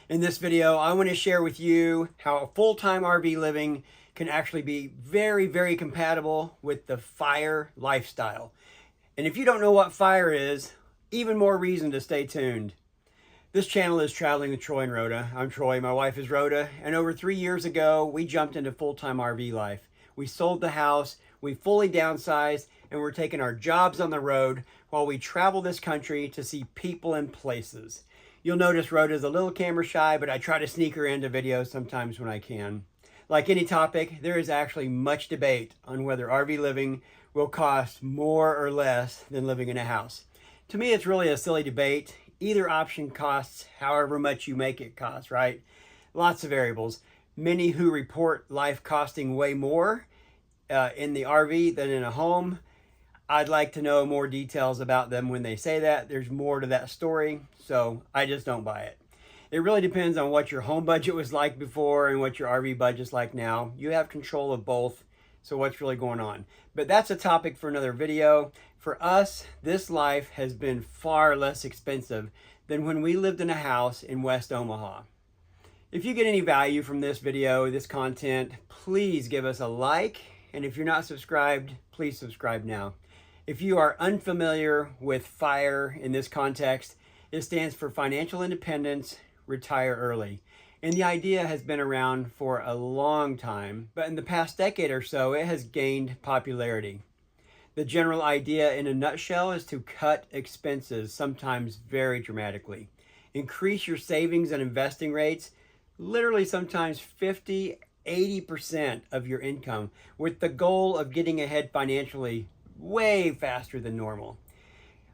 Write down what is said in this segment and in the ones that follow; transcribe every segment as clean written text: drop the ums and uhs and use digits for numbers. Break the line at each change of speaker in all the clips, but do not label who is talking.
In this video, I want to share with you how a full-time RV living can actually be very, very compatible with the FIRE lifestyle. And if you don't know what FIRE is, even more reason to stay tuned. This channel is Traveling with Troy and Rhoda. I'm Troy, my wife is Rhoda, and over 3 years ago, we jumped into full-time RV life. We sold the house, we fully downsized, and we're taking our jobs on the road while we travel this country to see people and places. You'll notice Rhoda's a little camera shy, but I try to sneak her into videos sometimes when I can. Like any topic, there is actually much debate on whether RV living will cost more or less than living in a house. To me, it's really a silly debate. Either option costs however much you make it cost, right? Lots of variables. Many who report life costing way more in the RV than in a home. I'd like to know more details about them when they say that. There's more to that story, so I just don't buy it. It really depends on what your home budget was like before and what your RV budget's like now. You have control of both, so what's really going on? But that's a topic for another video. For us, this life has been far less expensive than when we lived in a house in West Omaha. If you get any value from this video, this content, please give us a like. And if you're not subscribed, please subscribe now. If you are unfamiliar with FIRE in this context, it stands for Financial Independence, Retire Early. And the idea has been around for a long time, but in the past decade or so, it has gained popularity. The general idea in a nutshell is to cut expenses, sometimes very dramatically. Increase your savings and investing rates, literally sometimes 50–80% of your income, with the goal of getting ahead financially way faster than normal.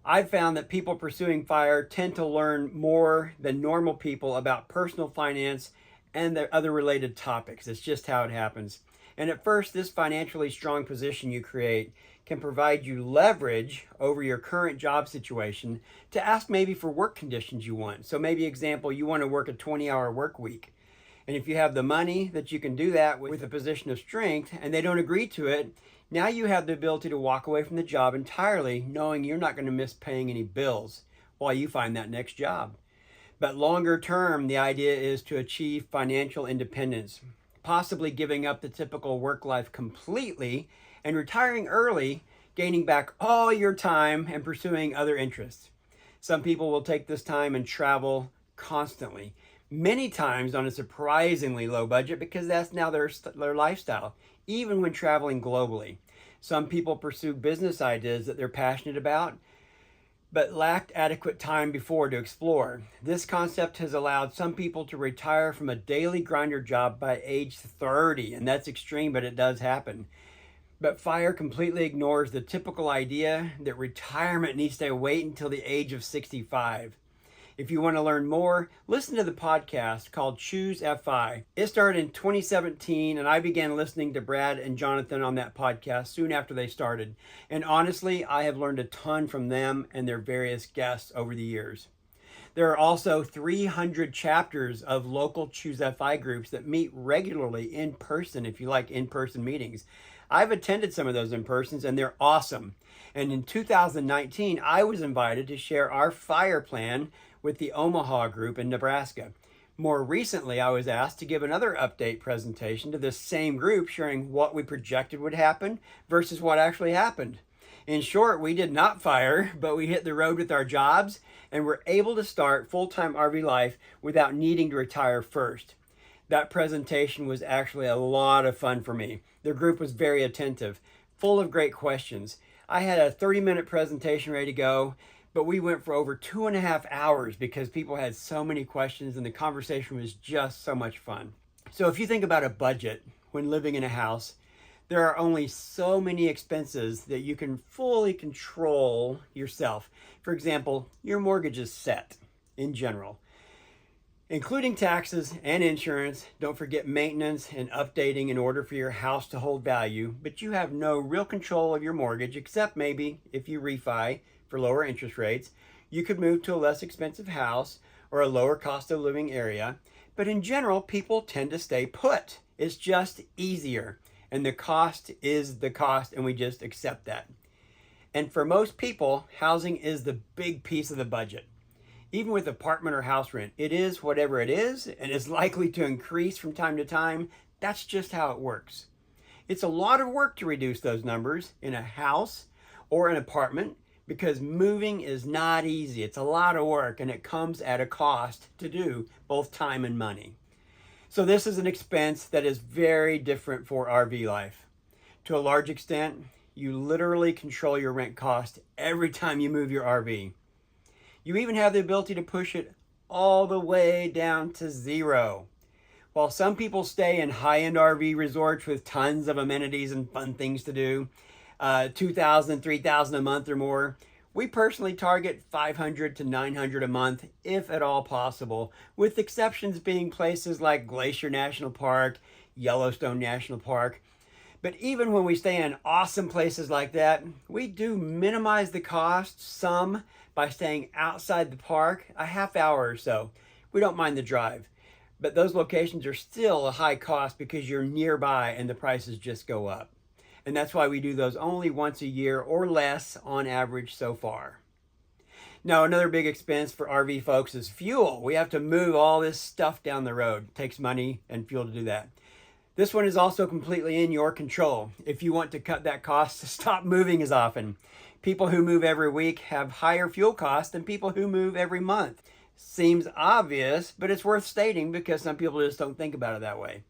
I've found that people pursuing FIRE tend to learn more than normal people about personal finance and the other related topics. It's just how it happens. And at first, this financially strong position you create can provide you leverage over your current job situation to ask maybe for work conditions you want. So maybe example, you want to work a 20-hour work week. And if you have the money that you can do that with a position of strength and they don't agree to it, now you have the ability to walk away from the job entirely, knowing you're not going to miss paying any bills while you find that next job. But longer term, the idea is to achieve financial independence, possibly giving up the typical work life completely and retiring early, gaining back all your time and pursuing other interests. Some people will take this time and travel constantly, many times on a surprisingly low budget because that's now their lifestyle, even when traveling globally. Some people pursue business ideas that they're passionate about, but lacked adequate time before to explore. This concept has allowed some people to retire from a daily grinder job by age 30, and that's extreme, but it does happen. But FIRE completely ignores the typical idea that retirement needs to wait until the age of 65. If you want to learn more, listen to the podcast called Choose FI. It started in 2017, and I began listening to Brad and Jonathan on that podcast soon after they started. And honestly, I have learned a ton from them and their various guests over the years. There are also 300 chapters of local Choose FI groups that meet regularly in person if you like in-person meetings. I've attended some of those in-persons and they're awesome. And in 2019, I was invited to share our FIRE plan with the Omaha group in Nebraska. More recently, I was asked to give another update presentation to this same group, sharing what we projected would happen versus what actually happened. In short, we did not FIRE, but we hit the road with our jobs and were able to start full-time RV life without needing to retire first. That presentation was actually a lot of fun for me. The group was very attentive, full of great questions. I had a 30-minute presentation ready to go, but we went for over 2.5 hours because people had so many questions and the conversation was just so much fun. So if you think about a budget when living in a house, there are only so many expenses that you can fully control yourself. For example, your mortgage is set in general, including taxes and insurance. Don't forget maintenance and updating in order for your house to hold value, but you have no real control of your mortgage except maybe if you refi for lower interest rates. You could move to a less expensive house or a lower cost of living area, but in general, people tend to stay put. It's just easier, and the cost is the cost, and we just accept that. And for most people, housing is the big piece of the budget. Even with apartment or house rent, it is whatever it is and is likely to increase from time to time. That's just how it works. It's a lot of work to reduce those numbers in a house or an apartment because moving is not easy. It's a lot of work and it comes at a cost to do, both time and money. So this is an expense that is very different for RV life. To a large extent, you literally control your rent cost every time you move your RV. You even have the ability to push it all the way down to zero. While some people stay in high-end RV resorts with tons of amenities and fun things to do, $2,000, $3,000 a month or more, we personally target $500 to $900 a month, if at all possible, with exceptions being places like Glacier National Park, Yellowstone National Park. But even when we stay in awesome places like that, we do minimize the cost some by staying outside the park a half hour or so. We don't mind the drive. But those locations are still a high cost because you're nearby and the prices just go up. And that's why we do those only once a year or less on average so far. Now, another big expense for RV folks is fuel. We have to move all this stuff down the road. It takes money and fuel to do that. This one is also completely in your control if you want to cut that cost to stop moving as often. People who move every week have higher fuel costs than people who move every month. Seems obvious, but it's worth stating because some people just don't think about it that way.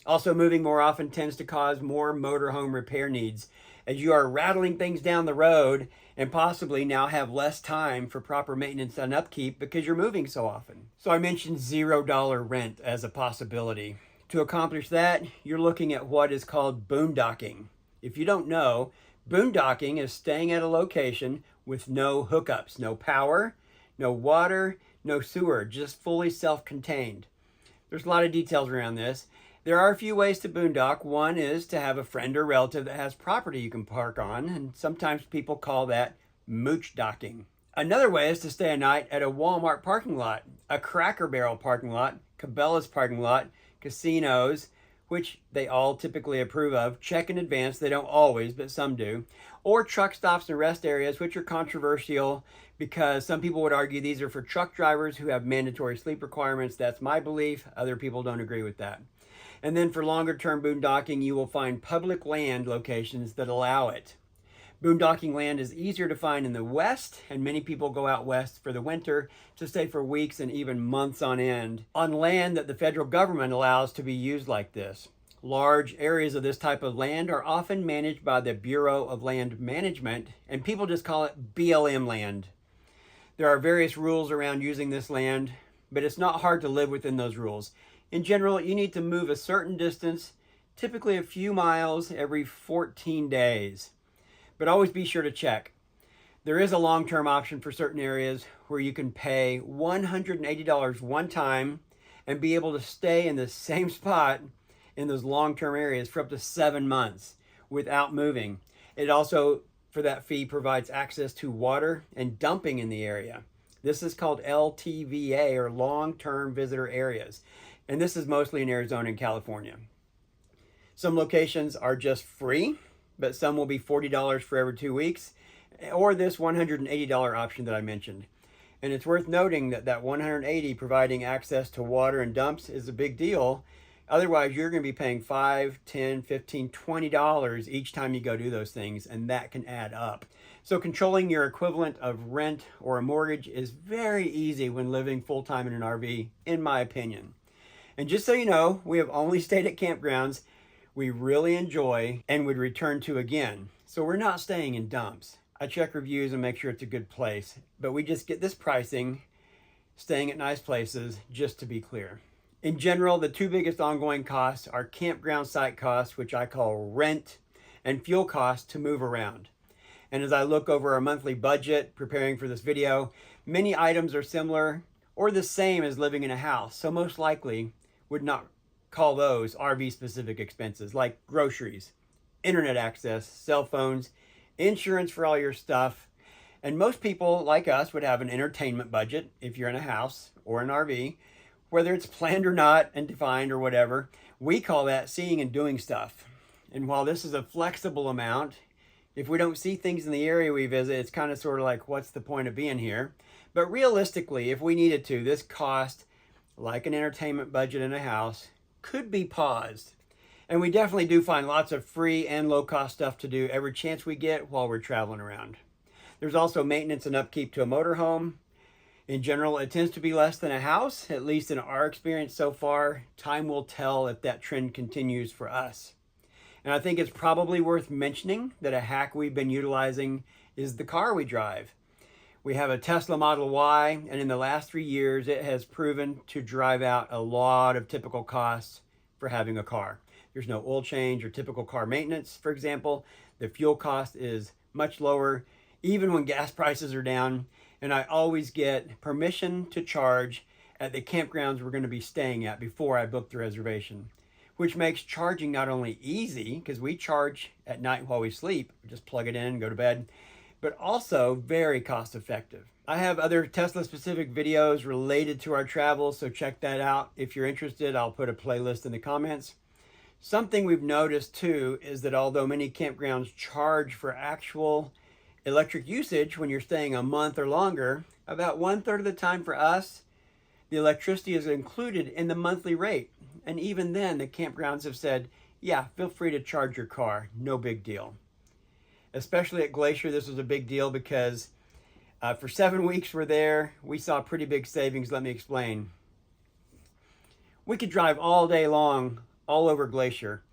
Also, moving more often tends to cause more motorhome repair needs as you are rattling things down the road and possibly now have less time for proper maintenance and upkeep because you're moving so often. So I mentioned $0 rent as a possibility. To accomplish that, you're looking at what is called boondocking. If you don't know, boondocking is staying at a location with no hookups, no power, no water, no sewer, just fully self-contained. There's a lot of details around this. There are a few ways to boondock. One is to have a friend or relative that has property you can park on, and sometimes people call that mooch docking. Another way is to stay a night at a Walmart parking lot, a Cracker Barrel parking lot, Cabela's parking lot, casinos, which they all typically approve of. Check in advance. They don't always, but some do. Or truck stops and rest areas, which are controversial because some people would argue these are for truck drivers who have mandatory sleep requirements. That's my belief. Other people don't agree with that. And then for longer term boondocking, you will find public land locations that allow it. Boondocking land is easier to find in the West, and many people go out west for the winter to stay for weeks and even months on end on land that the federal government allows to be used like this. Large areas of this type of land are often managed by the Bureau of Land Management, and people just call it BLM land. There are various rules around using this land, but it's not hard to live within those rules. In general, you need to move a certain distance, typically a few miles every 14 days. But always be sure to check. There is a long-term option for certain areas where you can pay $180 one time and be able to stay in the same spot in those long-term areas for up to 7 months without moving. It also, for that fee, provides access to water and dumping in the area. This is called LTVA, or long-term visitor areas. And this is mostly in Arizona and California. Some locations are just free, but some will be $40 for every 2 weeks, or this $180 option that I mentioned. And it's worth noting that that $180 providing access to water and dumps is a big deal. Otherwise, you're going to be paying $5, $10, $15, $20 each time you go do those things, and that can add up. So controlling your equivalent of rent or a mortgage is very easy when living full-time in an RV, in my opinion. And just so you know, we have only stayed at campgrounds we really enjoy and would return to again. So we're not staying in dumps. I check reviews and make sure it's a good place, but we just get this pricing, staying at nice places, just to be clear. In general, the two biggest ongoing costs are campground site costs, which I call rent, and fuel costs to move around. And as I look over our monthly budget preparing for this video, many items are similar or the same as living in a house, so most likely would not call those RV specific expenses, like groceries, internet access, cell phones, insurance for all your stuff. And most people like us would have an entertainment budget if you're in a house or an RV, whether it's planned or not and defined or whatever. We call that seeing and doing stuff. And while this is a flexible amount, If we don't see things in the area we visit, it's kind of sort of like, what's the point of being here? But realistically, if we needed to, this cost, like an entertainment budget in a house, could be paused. And we definitely do find lots of free and low-cost stuff to do every chance we get while we're traveling around. There's also maintenance and upkeep to a motorhome. In general, it tends to be less than a house, at least in our experience so far. Time will tell if that trend continues for us. And I think it's probably worth mentioning that a hack we've been utilizing is the car we drive. We have a Tesla Model Y, and in the last 3 years, it has proven to drive out a lot of typical costs for having a car. There's no oil change or typical car maintenance, for example. The fuel cost is much lower, even when gas prices are down. And I always get permission to charge at the campgrounds we're going to be staying at before I book the reservation, which makes charging not only easy, because we charge at night while we sleep, we just plug it in and go to bed, but also very cost effective. I have other Tesla specific videos related to our travels, so check that out. If you're interested, I'll put a playlist in the comments. Something we've noticed too is that although many campgrounds charge for actual electric usage when you're staying a month or longer, about 1/3 of the time for us, the electricity is included in the monthly rate. And even then, the campgrounds have said, yeah, feel free to charge your car, no big deal. Especially at Glacier, this was a big deal because for 7 weeks we're there, we saw pretty big savings. Let me explain. We could drive all day long, all over Glacier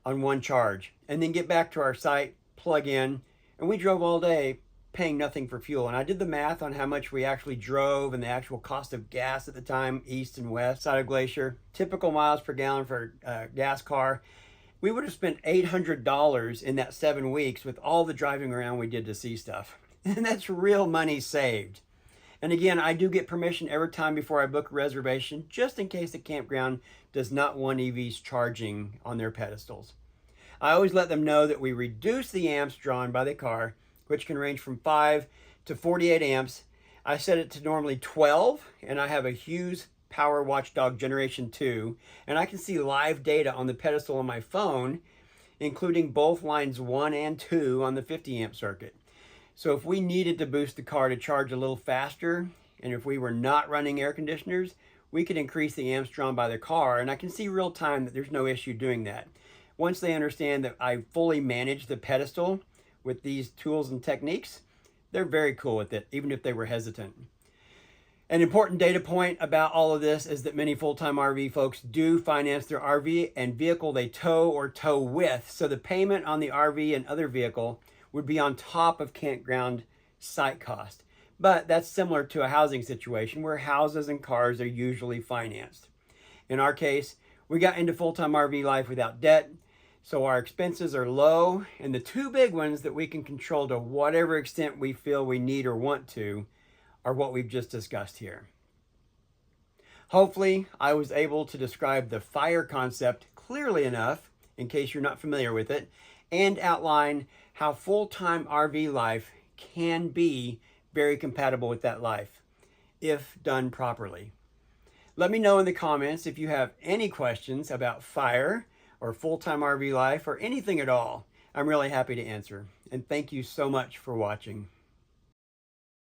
on one charge, and then get back to our site, plug in, and we drove all day paying nothing for fuel. And I did the math on how much we actually drove and the actual cost of gas at the time, east and west side of Glacier. Typical miles per gallon for a gas car. We would have spent $800 in that 7 weeks with all the driving around we did to see stuff. And that's real money saved. And again, I do get permission every time before I book a reservation, just in case the campground does not want EVs charging on their pedestals. I always let them know that we reduce the amps drawn by the car, which can range from 5 to 48 amps. I set it to normally 12, and I have a Hughes Power Watchdog Generation 2, and I can see live data on the pedestal on my phone, including both lines 1 and 2 on the 50 amp circuit. So if we needed to boost the car to charge a little faster, and if we were not running air conditioners, we could increase the amps drawn by the car, and I can see real time that there's no issue doing that. Once they understand that I fully manage the pedestal with these tools and techniques, they're very cool with it, even if they were hesitant. An important data point about all of this is that many full-time RV folks do finance their RV and vehicle they tow or tow with, so the payment on the RV and other vehicle would be on top of campground site cost. But that's similar to a housing situation where houses and cars are usually financed. In our case, we got into full-time RV life without debt, so our expenses are low, and the two big ones that we can control to whatever extent we feel we need or want to are what we've just discussed here. Hopefully, I was able to describe the FIRE concept clearly enough, in case you're not familiar with it, and outline how full-time RV life can be very compatible with that life, if done properly. Let me know in the comments if you have any questions about FIRE or full-time RV life or anything at all. I'm really happy to answer. And thank you so much for watching.